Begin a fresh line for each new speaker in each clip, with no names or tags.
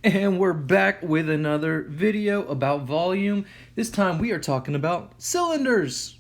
And we're back with another video about volume. This time we are talking about cylinders.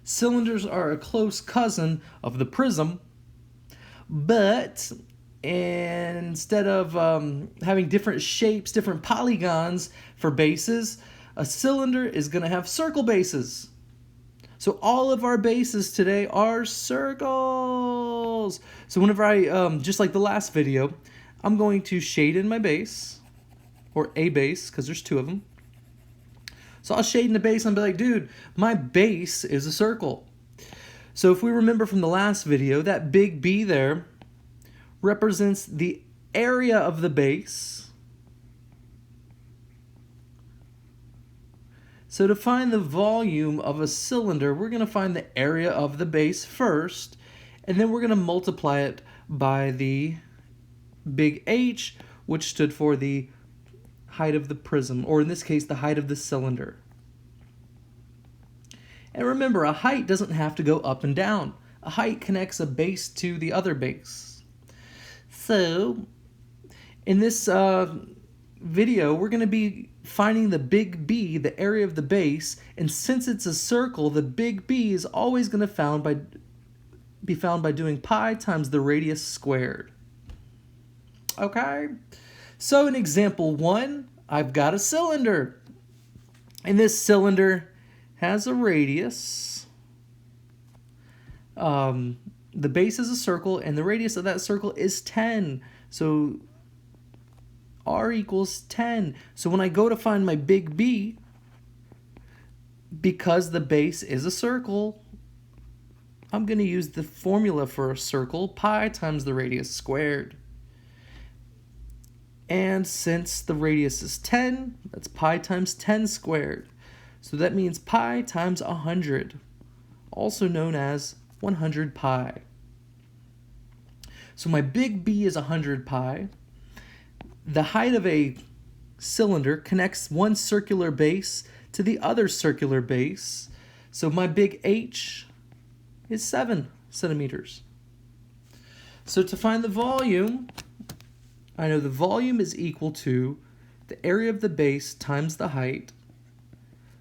Cylinders are a close cousin of the prism, but instead of having different shapes, different polygons for bases, a cylinder is going to have circle bases. So all of our bases today are circles. So whenever I, just like the last video, I'm going to shade in my base, or a base, because there's two of them. So I'll shade in the base and be like, dude, my base is a circle. So if we remember from the last video, that big B there represents the area of the base. So to find the volume of a cylinder, we're going to find the area of the base first, and then we're going to multiply it by the big H, which stood for the height of the prism, or in this case, the height of the cylinder. And remember, a height doesn't have to go up and down. A height connects a base to the other base. So, in this video, we're going to be finding the big B, the area of the base, and since it's a circle, the big B is always going to be found by doing pi times the radius squared. Okay? So in example 1, I've got a cylinder. And this cylinder has a radius. The base is a circle, and the radius of that circle is 10. So R equals 10. So when I go to find my big B, because the base is a circle, I'm going to use the formula for a circle, pi times the radius squared. And since the radius is 10, that's pi times 10 squared. So that means pi times 100, also known as 100 pi. So my big B is 100 pi. The height of a cylinder connects one circular base to the other circular base. So my big H is 7 centimeters. So to find the volume, I know the volume is equal to the area of the base times the height.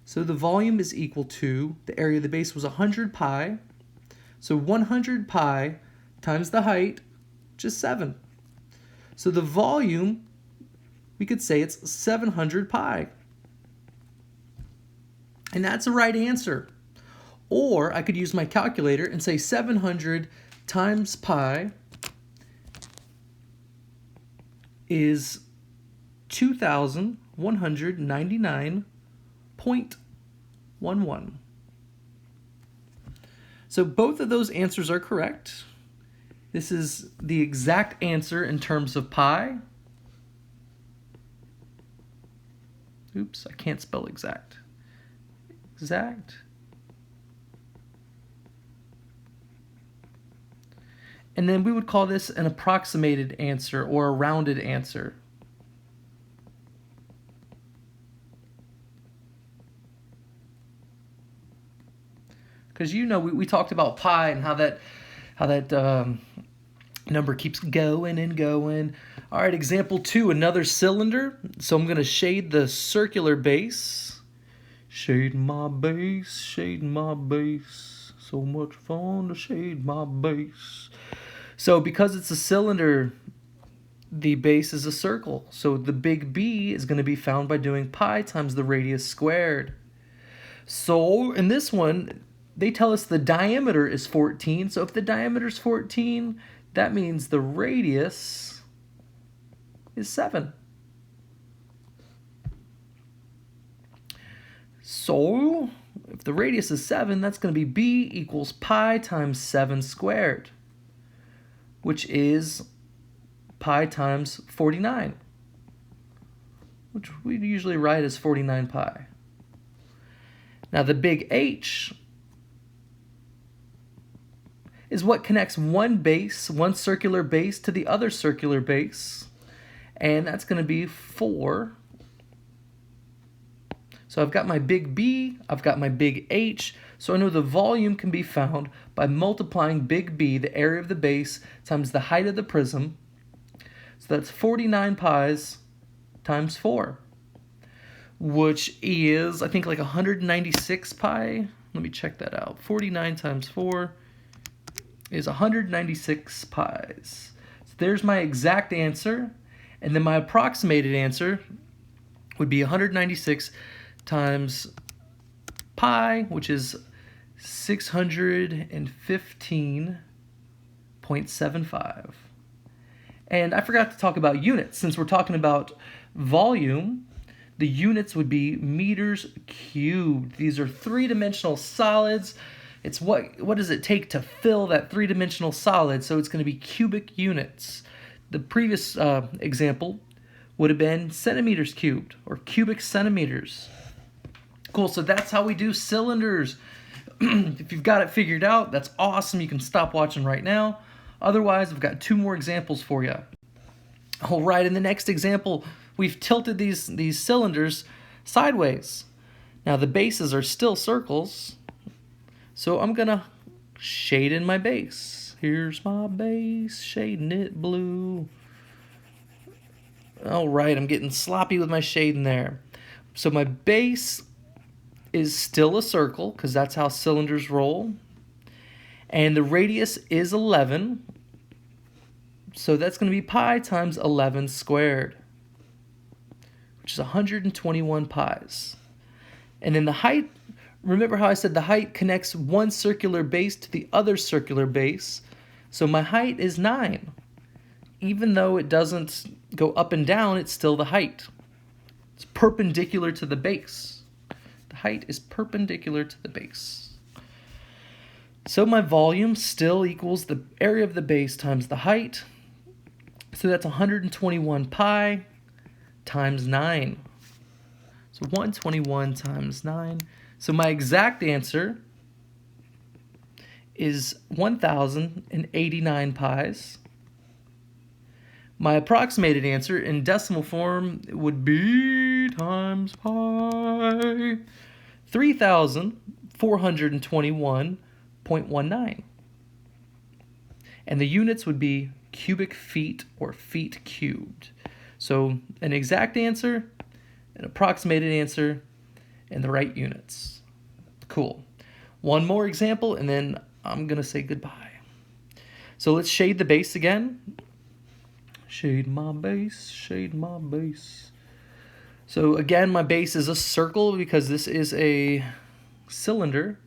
So the volume is equal to, the area of the base was 100 pi. So 100 pi times the height, just 7. So the volume, we could say it's 700 pi. And that's the right answer. Or I could use my calculator and say 700 times pi is 2,199.11. So both of those answers are correct. This is the exact answer in terms of pi. Oops, I can't spell exact. Exact. And then we would call this an approximated answer or a rounded answer. Because we talked about pi and how that number keeps going and going. All right, example 2, another cylinder. So I'm going to shade the circular base. Shading my base, shading my base. So much fun to shade my base. So because it's a cylinder, the base is a circle. So the big B is going to be found by doing pi times the radius squared. So in this one, they tell us the diameter is 14. So if the diameter is 14, that means the radius is 7. So if the radius is 7, that's going to be B equals pi times 7 squared, which is pi times 49, which we usually write as 49 pi. Now the big H is what connects one circular base to the other circular base, and that's going to be 4. So I've got my big B, I've got my big H, so I know the volume can be found by multiplying big B, the area of the base, times the height of the prism. So that's 49 pi's times 4, which is, I think, like 196 pi. Let me check that out. 49 times 4 is 196 pies. So there's my exact answer. And then my approximated answer would be 196 times pi, which is 615.75. And I forgot to talk about units. Since we're talking about volume, the units would be meters cubed. These are three-dimensional solids. It's what does it take to fill that three-dimensional solid? So it's going to be cubic units. The previous example would have been centimeters cubed or cubic centimeters. Cool, so that's how we do cylinders. If you've got it figured out, that's awesome. You can stop watching right now. Otherwise, I've got 2 more examples for you. All right, in the next example, we've tilted these cylinders sideways. Now the bases are still circles, so I'm gonna shade in my base. Here's my base, shading it blue. All right, I'm getting sloppy with my shading there. So my base is still a circle, because that's how cylinders roll. And the radius is 11. So that's going to be pi times 11 squared, which is 121 pies. And then the height, remember how I said the height connects one circular base to the other circular base. So my height is 9. Even though it doesn't go up and down, it's still the height. It's perpendicular to the base. The height is perpendicular to the base. So my volume still equals the area of the base times the height. So that's 121 pi times 9. So 121 times 9. So my exact answer is 1,089 pies. My approximated answer in decimal form would be times pi 3,421.19. And the units would be cubic feet or feet cubed. So an exact answer, an approximated answer, and the right units. Cool. One more example, and then I'm going to say goodbye. So let's shade the base again. Shade my base, shade my base. So again, my base is a circle because this is a cylinder.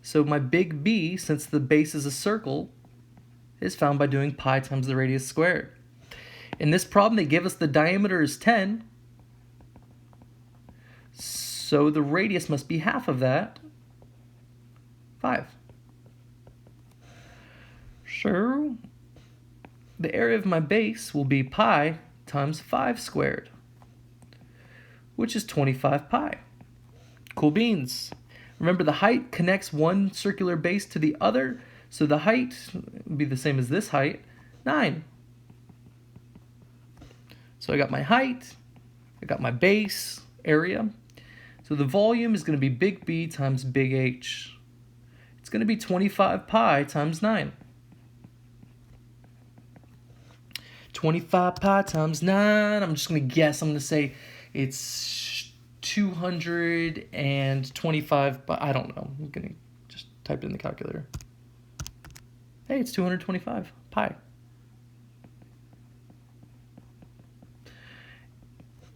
So my big B, since the base is a circle, is found by doing pi times the radius squared. In this problem, they give us the diameter is 10. So the radius must be half of that, 5. So the area of my base will be pi times 5 squared, which is 25 pi. Cool beans. Remember, the height connects one circular base to the other, so the height would be the same as this height, 9. So I got my height, I got my base area. So the volume is going to be big B times big H. It's going to be 25 pi times 9. 25 pi times 9, I'm just going to guess. I'm going to say it's 225, but I don't know. I'm going to just type it in the calculator. Hey, it's 225 pi.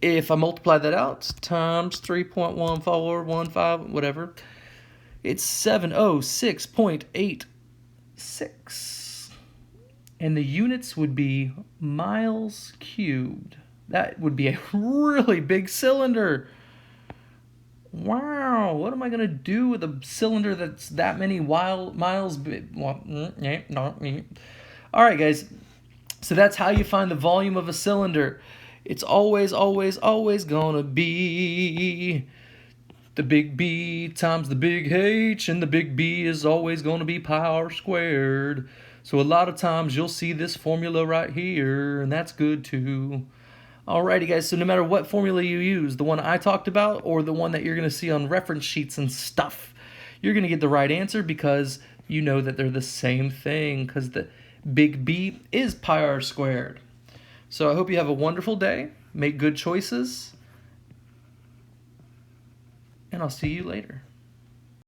If I multiply that out times 3.1415, whatever, it's 706.86. And the units would be miles cubed. That would be a really big cylinder. Wow, what am I going to do with a cylinder that's that many miles big? All right, guys. So that's how you find the volume of a cylinder. It's always, always, always going to be the big B times the big H, and the big B is always going to be pi r squared. So a lot of times you'll see this formula right here, and that's good too. Alrighty, guys, so no matter what formula you use, the one I talked about or the one that you're going to see on reference sheets and stuff, you're going to get the right answer because you know that they're the same thing, because the big B is pi r squared. So I hope you have a wonderful day. Make good choices. And I'll see you later.